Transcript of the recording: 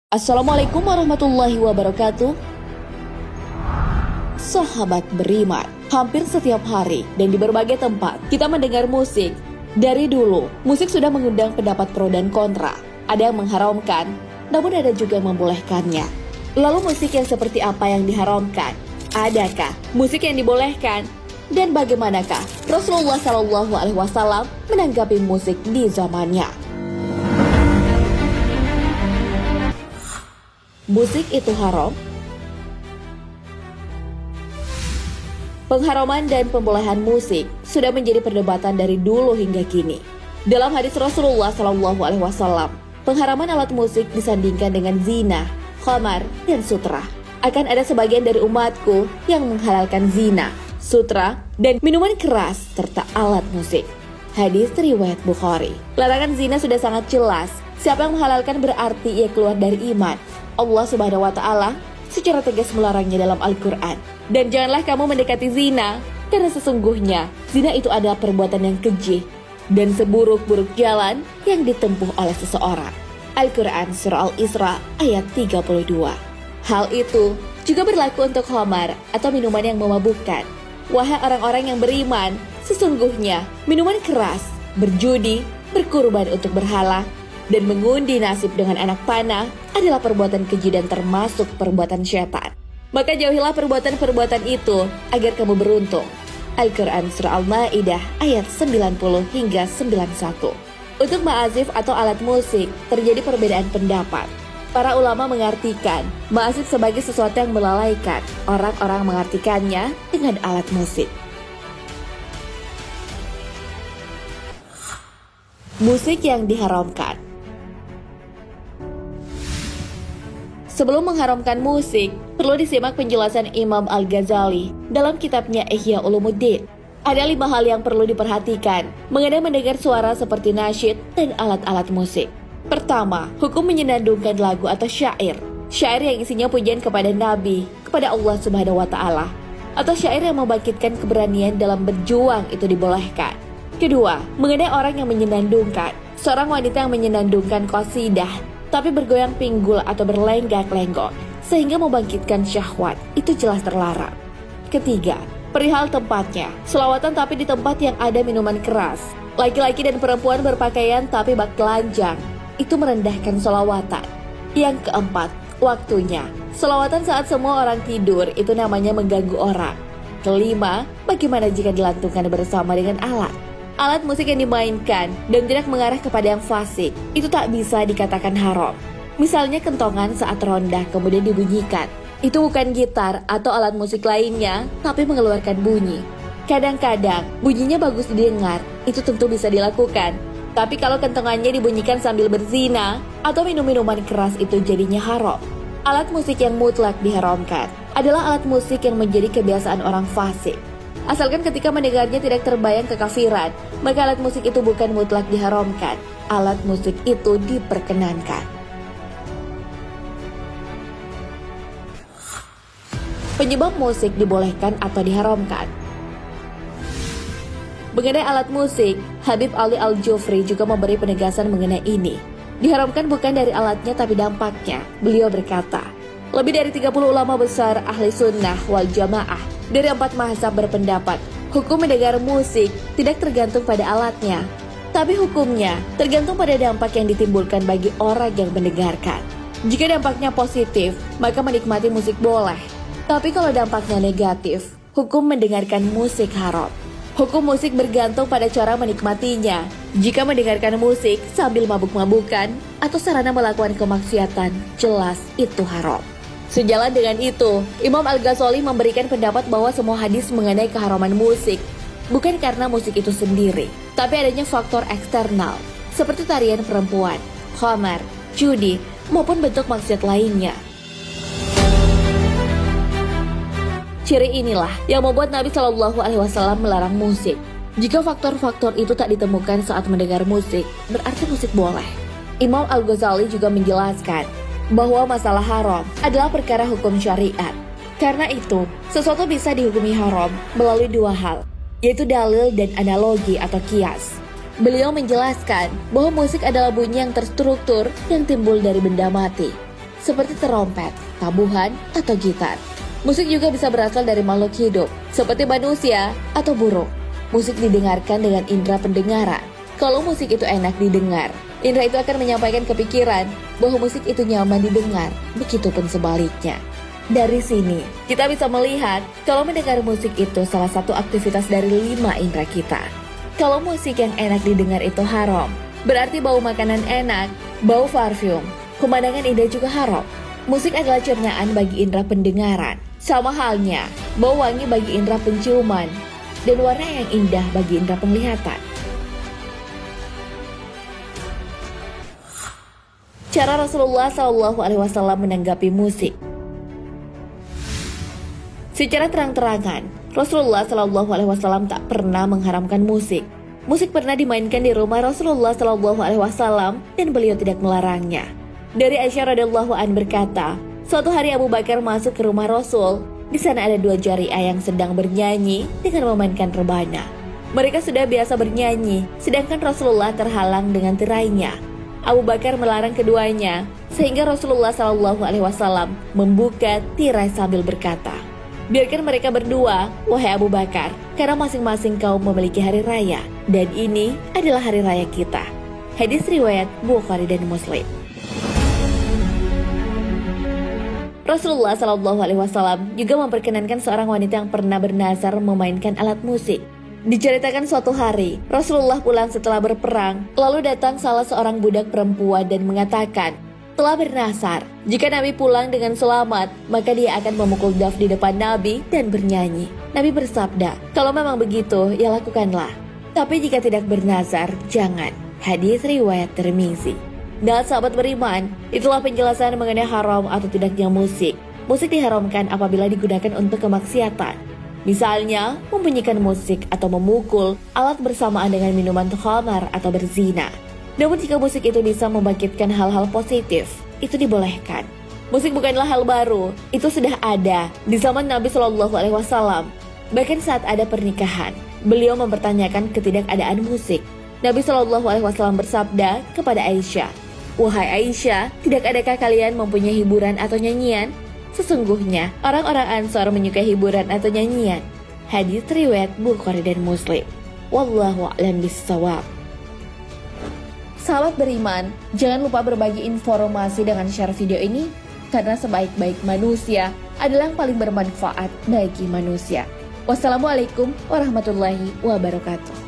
Assalamualaikum warahmatullahi wabarakatuh. Sahabat beriman, hampir setiap hari dan di berbagai tempat kita mendengar musik. Dari dulu, musik sudah mengundang pendapat pro dan kontra. Ada yang mengharamkan, namun ada juga yang membolehkannya. Lalu musik yang seperti apa yang diharamkan? Adakah musik yang dibolehkan? Dan bagaimanakah Rasulullah SAW menanggapi musik di zamannya? Musik itu haram? Pengharaman dan pembolehan musik sudah menjadi perdebatan dari dulu hingga kini. Dalam hadis Rasulullah SAW, pengharaman alat musik disandingkan dengan zina, khamar, dan sutra. Akan ada sebagian dari umatku yang menghalalkan zina, sutra, dan minuman keras serta alat musik. Hadis riwayat Bukhari. Larangan zina sudah sangat jelas. Siapa yang menghalalkan berarti ia keluar dari iman. Allah Subhanahu wa Ta'ala secara tegas melarangnya dalam Al-Quran. Dan janganlah kamu mendekati zina, karena sesungguhnya zina itu adalah perbuatan yang keji dan seburuk-buruk jalan yang ditempuh oleh seseorang. Al-Quran Surah Al-Isra ayat 32. Hal itu juga berlaku untuk khamar atau minuman yang memabukkan. Wahai orang-orang yang beriman, sesungguhnya minuman keras, berjudi, berkurban untuk berhala, dan mengundi nasib dengan anak panah adalah perbuatan keji dan termasuk perbuatan syaitan. Maka jauhilah perbuatan-perbuatan itu agar kamu beruntung. Al-Quran Surah Al-Ma'idah ayat 90 hingga 91. Untuk ma'azif atau alat musik terjadi perbedaan pendapat. Para ulama mengartikan ma'azif sebagai sesuatu yang melalaikan. Orang-orang mengartikannya dengan alat musik. Musik yang diharamkan. Sebelum mengharamkan musik, perlu disimak penjelasan Imam Al-Ghazali dalam kitabnya Ihya Ulumuddin. Ada 5 hal yang perlu diperhatikan mengenai mendengar suara seperti nasyid dan alat-alat musik. Pertama, hukum menyenandungkan lagu atau syair. Syair yang isinya pujian kepada Nabi, kepada Allah Subhanahu wa Ta'ala, atau syair yang membangkitkan keberanian dalam berjuang itu dibolehkan. Kedua, mengenai orang yang menyenandungkan. Seorang wanita yang menyenandungkan qasidah tapi bergoyang pinggul atau berlenggak-lenggok sehingga membangkitkan syahwat, itu jelas terlarang. Ketiga, perihal tempatnya. Selawatan tapi di tempat yang ada minuman keras. Laki-laki dan perempuan berpakaian tapi bak telanjang, itu merendahkan selawatan. Yang keempat, waktunya. Selawatan saat semua orang tidur itu namanya mengganggu orang. Kelima, bagaimana jika dilantunkan bersama dengan alat? Alat musik yang dimainkan dan tidak mengarah kepada yang fasik, itu tak bisa dikatakan haram. Misalnya kentongan saat rondah kemudian dibunyikan. Itu bukan gitar atau alat musik lainnya, tapi mengeluarkan bunyi. Kadang-kadang bunyinya bagus didengar, itu tentu bisa dilakukan. Tapi kalau kentongannya dibunyikan sambil berzina atau minum minuman keras, itu jadinya haram. Alat musik yang mutlak diharamkan adalah alat musik yang menjadi kebiasaan orang fasik. Asalkan ketika mendengarnya tidak terbayang kekafiran, maka alat musik itu bukan mutlak diharamkan. Alat musik itu diperkenankan. Penyebab musik dibolehkan atau diharamkan. Mengenai alat musik, Habib Ali Al-Jufri juga memberi penegasan mengenai ini. Diharamkan bukan dari alatnya tapi dampaknya. Beliau berkata, lebih dari 30 ulama besar ahli sunnah wal jamaah dari 4 mazhab berpendapat hukum mendengar musik tidak tergantung pada alatnya, tapi hukumnya tergantung pada dampak yang ditimbulkan bagi orang yang mendengarkan. Jika dampaknya positif, maka menikmati musik boleh. Tapi kalau dampaknya negatif, hukum mendengarkan musik haram. Hukum musik bergantung pada cara menikmatinya. Jika mendengarkan musik sambil mabuk-mabukan atau sarana melakukan kemaksiatan, jelas itu haram. Sejalan dengan itu, Imam Al-Ghazali memberikan pendapat bahwa semua hadis mengenai keharaman musik bukan karena musik itu sendiri, tapi adanya faktor eksternal seperti tarian perempuan, khamar, judi, maupun bentuk maksiat lainnya. Ciri inilah yang membuat Nabi SAW melarang musik. Jika faktor-faktor itu tak ditemukan saat mendengar musik, berarti musik boleh. Imam Al-Ghazali juga menjelaskan bahwa masalah haram adalah perkara hukum syariat. Karena itu, sesuatu bisa dihukumi haram melalui 2 hal, yaitu dalil dan analogi atau kias. Beliau menjelaskan bahwa musik adalah bunyi yang terstruktur yang timbul dari benda mati. seperti terompet, tabuhan, atau gitar. Musik juga bisa berasal dari makhluk hidup, seperti manusia atau burung. Musik didengarkan dengan indera pendengaran. Kalau musik itu enak didengar, indera itu akan menyampaikan kepikiran bahwa musik itu nyaman didengar, begitupun sebaliknya. Dari sini, kita bisa melihat kalau mendengar musik itu salah satu aktivitas dari 5 indera kita. Kalau musik yang enak didengar itu haram, berarti bau makanan enak, bau parfum, pemandangan indah juga haram. Musik adalah cernaan bagi indera pendengaran. Sama halnya, bau wangi bagi indera penciuman, dan warna yang indah bagi indera penglihatan. Cara Rasulullah SAW menanggapi musik. Secara terang-terangan, Rasulullah SAW tak pernah mengharamkan musik. Musik pernah dimainkan di rumah Rasulullah SAW dan beliau tidak melarangnya. Dari Aisyah radhiyallahu an berkata, suatu hari Abu Bakar masuk ke rumah Rasul. Di sana ada 2 jariah yang sedang bernyanyi dengan memainkan rebana. Mereka sudah biasa bernyanyi, sedangkan Rasulullah terhalang dengan tirainya. Abu Bakar melarang keduanya, sehingga Rasulullah SAW membuka tirai sambil berkata, biarkan mereka berdua, wahai Abu Bakar, karena masing-masing kaum memiliki hari raya, dan ini adalah hari raya kita. Hadis riwayat Bukhari dan Muslim. Rasulullah SAW juga memperkenankan seorang wanita yang pernah bernazar memainkan alat musik. Diceritakan suatu hari, Rasulullah pulang setelah berperang, lalu datang salah seorang budak perempuan dan mengatakan, telah bernazar, jika Nabi pulang dengan selamat, maka dia akan memukul daf di depan Nabi dan bernyanyi. Nabi bersabda, kalau memang begitu, ya lakukanlah. Tapi jika tidak bernazar, jangan. Hadis riwayat Tirmizi. Dan sahabat beriman, itulah penjelasan mengenai haram atau tidaknya musik. Musik diharamkan apabila digunakan untuk kemaksiatan. Misalnya, membunyikan musik atau memukul alat bersamaan dengan minuman khamar atau berzina. Namun jika musik itu bisa membangkitkan hal-hal positif, itu dibolehkan. Musik bukanlah hal baru, itu sudah ada di zaman Nabi SAW. Bahkan saat ada pernikahan, beliau mempertanyakan ketidakadaan musik. Nabi SAW bersabda kepada Aisyah, wahai Aisyah, tidak adakah kalian mempunyai hiburan atau nyanyian? Sesungguhnya, orang-orang Ansor menyukai hiburan atau nyanyian. Hadis riwayat Bukhari dan Muslim. Wallahu a'lam bishawab. Sahabat beriman, jangan lupa berbagi informasi dengan share video ini, karena sebaik-baik manusia adalah yang paling bermanfaat bagi manusia. Wassalamualaikum warahmatullahi wabarakatuh.